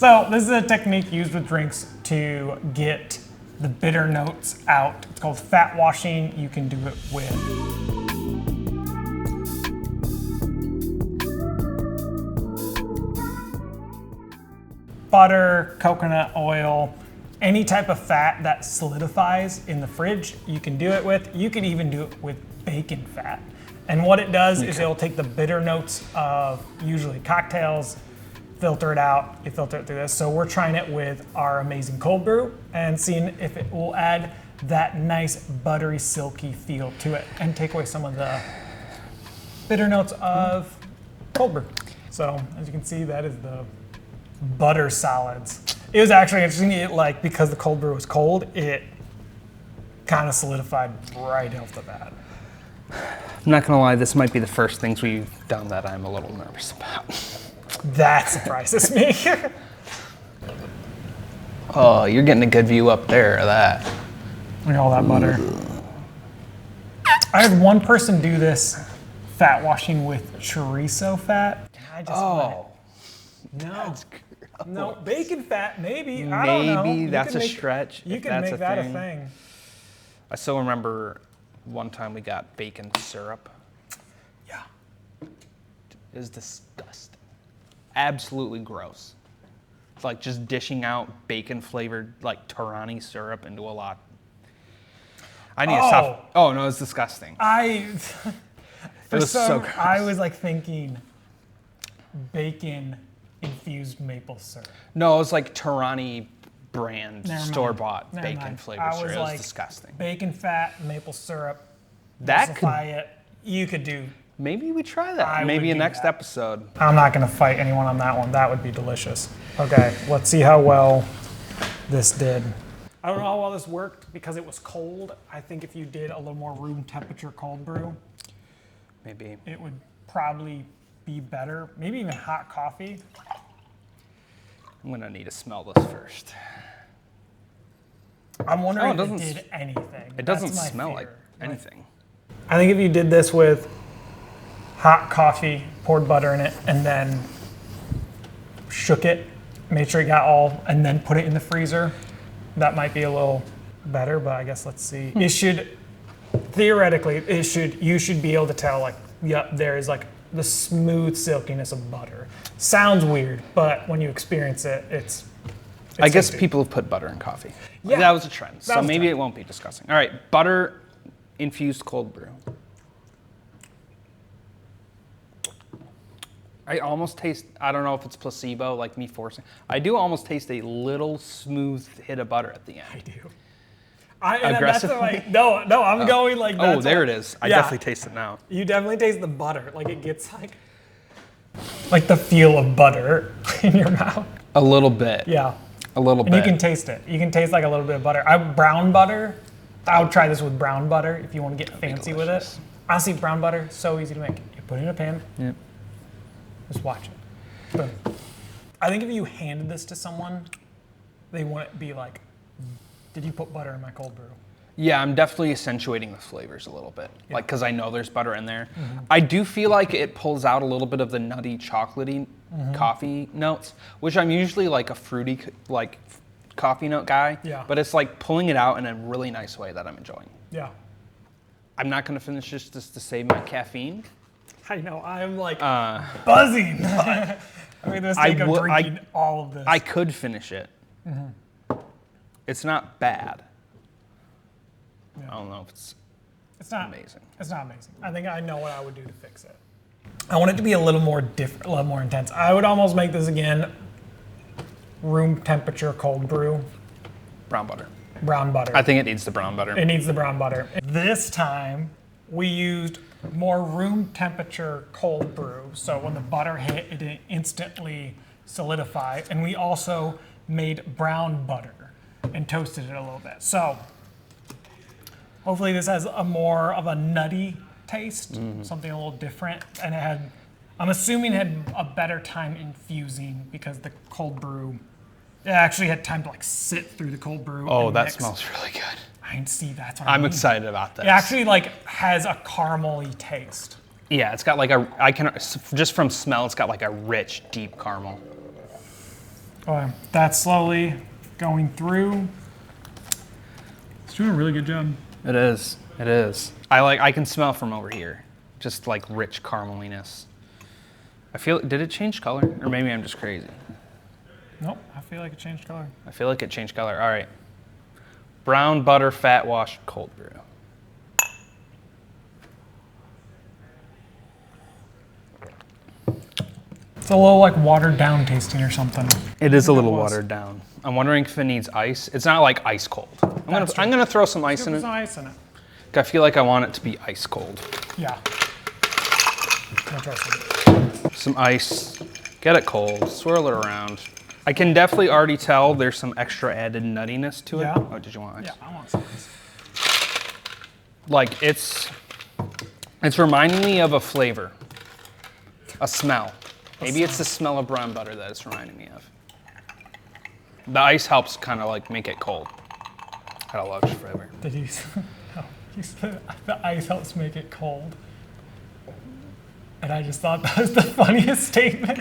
So this is a technique used with drinks to get the bitter notes out. It's called fat washing. You can do it with butter, coconut oil, any type of fat that solidifies in the fridge, you can do it with. You can even do it with bacon fat. And what it does is it'll take the bitter notes of usually cocktails, filter it out, you filter it through this. So we're trying it with our amazing cold brew and seeing if it will add that nice buttery, silky feel to it and take away some of the bitter notes of cold brew. So as you can see, that is the butter solids. It was actually interesting, because the cold brew was cold, it kind of solidified right off the bat. I'm not gonna lie, this might be the first things we've done that I'm a little nervous about. That surprises me. Oh, you're getting a good view up there of that. Look at all that butter. I had one person do this fat washing with chorizo fat. I just went, no, bacon fat, maybe. I don't know. Maybe that's a stretch. You can make that a thing. I still remember one time we got bacon syrup. Yeah. It was disgusting. Absolutely gross. It's like just dishing out bacon flavored Torani syrup into a lot. I need to stop. Oh no, it's disgusting. So gross. I was thinking bacon infused maple syrup. No, it was Torani brand store-bought bacon flavored syrup. It was disgusting. Bacon fat, maple syrup. That could. You could do. Maybe we try that. Maybe a next episode. I'm not going to fight anyone on that one. That would be delicious. Okay, let's see how well this did. I don't know how well this worked because it was cold. I think if you did a little more room temperature cold brew, maybe it would probably be better. Maybe even hot coffee. I'm going to need to smell this first. I'm wondering if it did anything. It doesn't smell like anything. I think if you did this with hot coffee, poured butter in it, and then shook it, made sure it got all, and then put it in the freezer, that might be a little better, but I guess let's see. It should, theoretically, you should be able to tell, yep, there is the smooth silkiness of butter. Sounds weird, but when you experience it, it's I guess people have put butter in coffee. Yeah. That was a trend, so maybe it won't be disgusting. All right, butter infused cold brew. I almost taste, I don't know if it's placebo, like me forcing. I do almost taste a little smooth hit of butter at the end. I do. Aggressively? I'm going that. Oh, there it is. I definitely taste it now. You definitely taste the butter. It gets the feel of butter in your mouth. A little bit. Yeah. A little bit. And you can taste it. You can taste a little bit of butter. Brown butter. I would try this with brown butter if you want to get fancy with it. Honestly, brown butter, so easy to make. You put it in a pan. Yep. Just watch it. Boom. I think if you handed this to someone, they wouldn't be did you put butter in my cold brew? Yeah, I'm definitely accentuating the flavors a little bit, because I know there's butter in there. Mm-hmm. I do feel like it pulls out a little bit of the nutty, chocolatey coffee notes, which I'm usually a fruity, coffee note guy. Yeah. But it's pulling it out in a really nice way that I'm enjoying. Yeah. I'm not going to finish this just to save my caffeine. I know, I'm buzzing. Drinking all of this. I could finish it. Mm-hmm. It's not bad. Yeah. I don't know if it's not amazing. It's not amazing. I think I know what I would do to fix it. I want it to be a little more different, a little more intense. I would almost make this again room temperature cold brew. Brown butter. Brown butter. I think it needs the brown butter. It needs the brown butter. This time we used more room temperature cold brew. So when the butter hit, it didn't instantly solidify. And we also made brown butter and toasted it a little bit. So hopefully this has a more of a nutty taste, something a little different. And I'm assuming it had a better time infusing because the cold brew, it actually had time to sit through the cold brew. Oh, that smells really good. I can see that's what I'm excited about this. It actually has a caramely taste. Yeah, it's got just from smell, it's got a rich, deep caramel. That's slowly going through. It's doing a really good job. It is. It is. I can smell from over here, just like rich carameliness. I feel. Did it change color, or maybe I'm just crazy? Nope. I feel like it changed color. I feel like it changed color. All right. Brown butter fat wash cold brew. It's a little like watered down tasting or something. It is a little watered down. I'm wondering if it needs ice. It's not like ice cold. I'm gonna throw some ice in it. Some ice in it. I feel like I want it to be ice cold. Yeah. Some ice. Get it cold. Swirl it around. I can definitely already tell there's some extra added nuttiness to it. Yeah. Oh, did you want ice? Yeah, I want some ice. Like it's reminding me of a flavor, a smell. Maybe it's the smell of brown butter that it's reminding me of. The ice helps kind of like make it cold. Got a large flavor. Did you? No, you said the ice helps make it cold, and I just thought that was the funniest statement.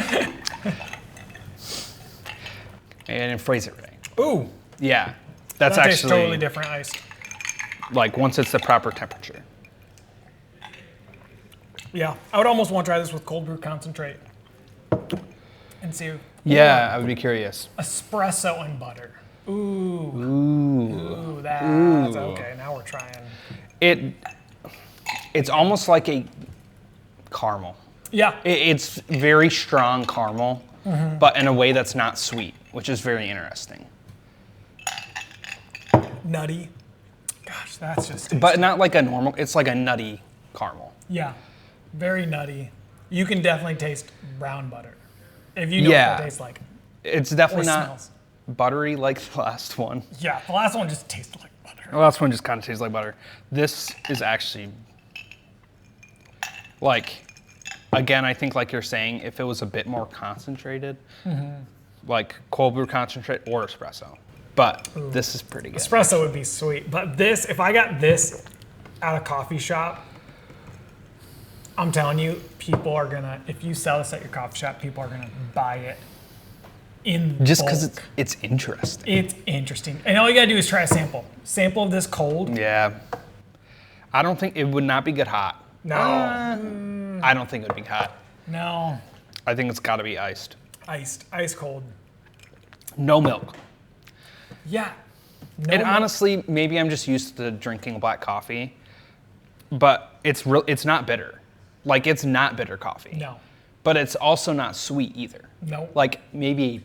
And I didn't phrase it right. Ooh, Yeah, that's that tastes actually totally different ice. like once it's the proper temperature. Yeah, I would almost want to try this with cold brew concentrate and see. Yeah, I would be curious. Espresso and butter. Ooh. Ooh. Ooh, that's okay. Now we're trying. It's almost like a caramel. Yeah. It's very strong caramel, but in a way that's not sweet, which is very interesting. Nutty. Gosh, that's just tasty. But not like a normal, it's like a nutty caramel. Yeah, very nutty. You can definitely taste brown butter. If you know what that tastes like. It's definitely Or not smells. buttery like the last one. Yeah, the last one just tasted like butter. The last one just kind of tastes like butter. This is actually, like, again, I think like you're saying, if it was a bit more concentrated, like cold brew concentrate or espresso. But this is pretty good. Espresso would be sweet, but this, if I got this at a coffee shop, I'm telling you, people are gonna, if you sell this at your coffee shop, people are gonna buy it in Just bulk. because it's interesting. It's interesting. And all you gotta do is try a sample. Sample of this cold. Yeah. I don't think, it would not be good hot. No. I don't think it would be hot. No. I think it's gotta be iced. Iced. Ice cold. No milk. Yeah. No And milk. honestly, maybe I'm just used to drinking black coffee, but it's not bitter. Like, it's not bitter coffee. No. But it's also not sweet either. No. Like, maybe,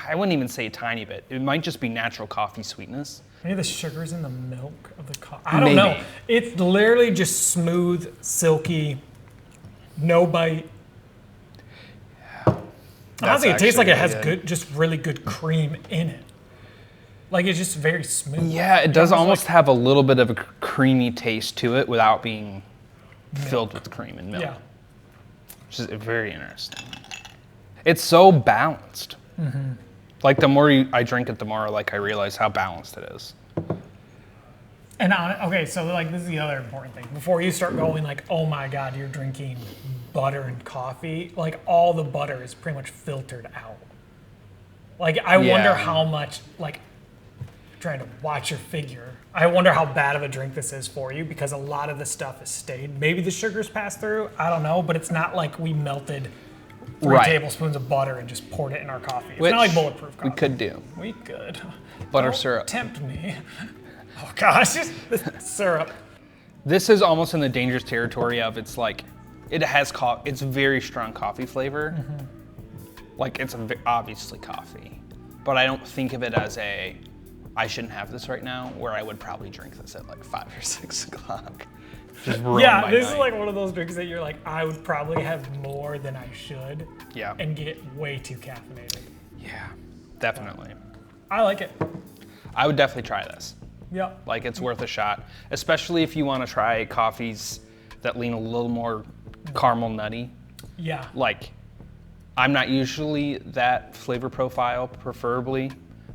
I wouldn't even say a tiny bit. It might just be natural coffee sweetness. Maybe the sugar's in the milk of the coffee. I don't know. It's literally just smooth, silky, no bite. Honestly, it tastes like it has good, just really good cream in it. Like it's just very smooth. Yeah, it does almost have a little bit of a creamy taste to it without being filled with cream and milk. Yeah. Which is very interesting. It's so balanced. Like the more I drink it, the more like I realize how balanced it is. And okay, so like this is the other important thing. Before you start going like, oh my God, you're drinking butter and coffee, like all the butter is pretty much filtered out. Like I wonder how much, like trying to watch your figure, I wonder how bad of a drink this is for you because a lot of the stuff has stayed. Maybe the sugar's passed through, I don't know, but it's not like we melted 3 tablespoons of butter and just poured it in our coffee. It's not like bulletproof coffee. We could do. We could. Butter Don't syrup. tempt me. Oh gosh, the syrup. This is almost in the dangerous territory of it's like, it has it's very strong coffee flavor. Like it's obviously coffee, but I don't think of it as I shouldn't have this right now, where I would probably drink this at like 5 or 6 o'clock. Just ruin Yeah, my this night. is like one of those drinks that you're like, I would probably have more than I should. Yeah. And get way too caffeinated. Yeah, definitely. I like it. I would definitely try this. Yep. Like it's worth a shot, especially if you want to try coffees that lean a little more caramel nutty. Yeah. Like, I'm not usually that flavor profile, preferably,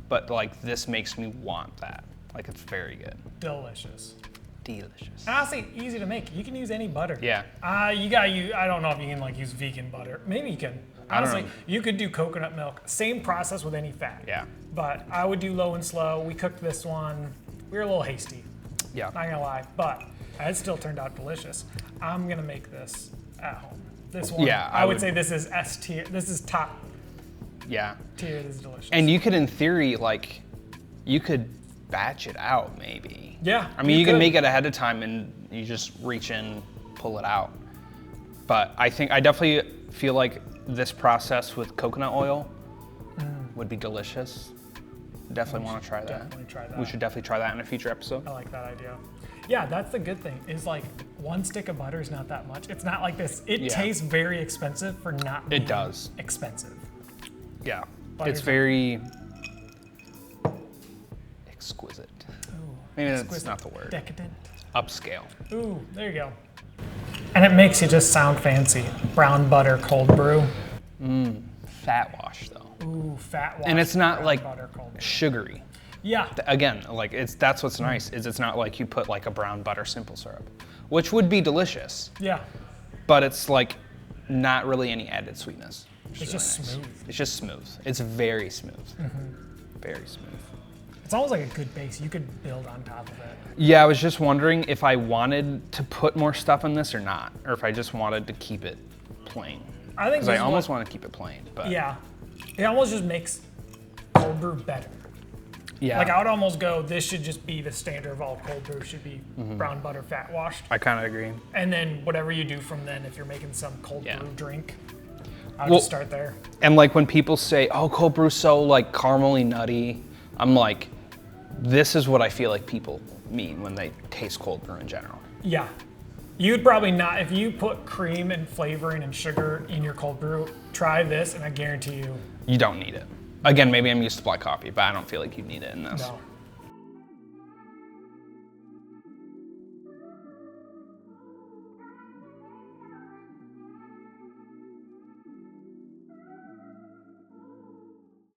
but like this makes me want that. Like it's very good. Delicious. Delicious. Honestly, easy to make. You can use any butter. Yeah. You gotta use, I don't know if you can like use vegan butter. Maybe you can. Honestly, you could do coconut milk. Same process with any fat. Yeah. But I would do low and slow. We cooked this one. We were a little hasty. Yeah. Not gonna lie, but it still turned out delicious. I'm gonna make this at home. This one, Yeah, I would say this is S tier. This is top Yeah. tier. This is delicious. And you could, in theory, like, you could batch it out maybe. Yeah. I mean, you can make it ahead of time and you just reach in, pull it out. But I definitely feel like this process with coconut oil would be delicious. Definitely want to try that. Definitely try that. We should definitely try that in a future episode. I like that idea. Yeah, that's the good thing. Is like one stick of butter is not that much. It's not like this. It tastes very expensive for not being expensive. Yeah. Butter's It's very exquisite. Ooh, Maybe that's exquisite, not the word. Decadent. Upscale. Ooh, there you go. And it makes you just sound fancy. Brown butter cold brew. Fat wash though. Ooh, fat wash. And it's not brown like butter cold brew. sugary. Yeah. Again, like that's what's nice is it's not like you put like a brown butter simple syrup, which would be delicious, Yeah. but it's like not really any added sweetness. It's just smooth. It's just smooth. It's very smooth. Very smooth. It's almost like a good base. You could build on top of it. Yeah, I was just wondering if I wanted to put more stuff in this or not, or if I just wanted to keep it plain. I think Because I almost want to keep it plain, but Yeah. It almost just makes cold brew better. yeah, Like I would almost go, this should just be the standard of all cold brew should be brown butter fat washed. I kind of agree. And then whatever you do from then, if you're making some cold Yeah. brew drink, I would just start there. And like when people say, "Oh, cold brew's so like caramely nutty," I'm like, this is what I feel like people mean when they taste cold brew in general. Yeah. You'd probably not, if you put cream and flavoring and sugar in your cold brew, try this and I guarantee you. You don't need it. Again, maybe I'm used to black coffee, but I don't feel like you need it in this. No.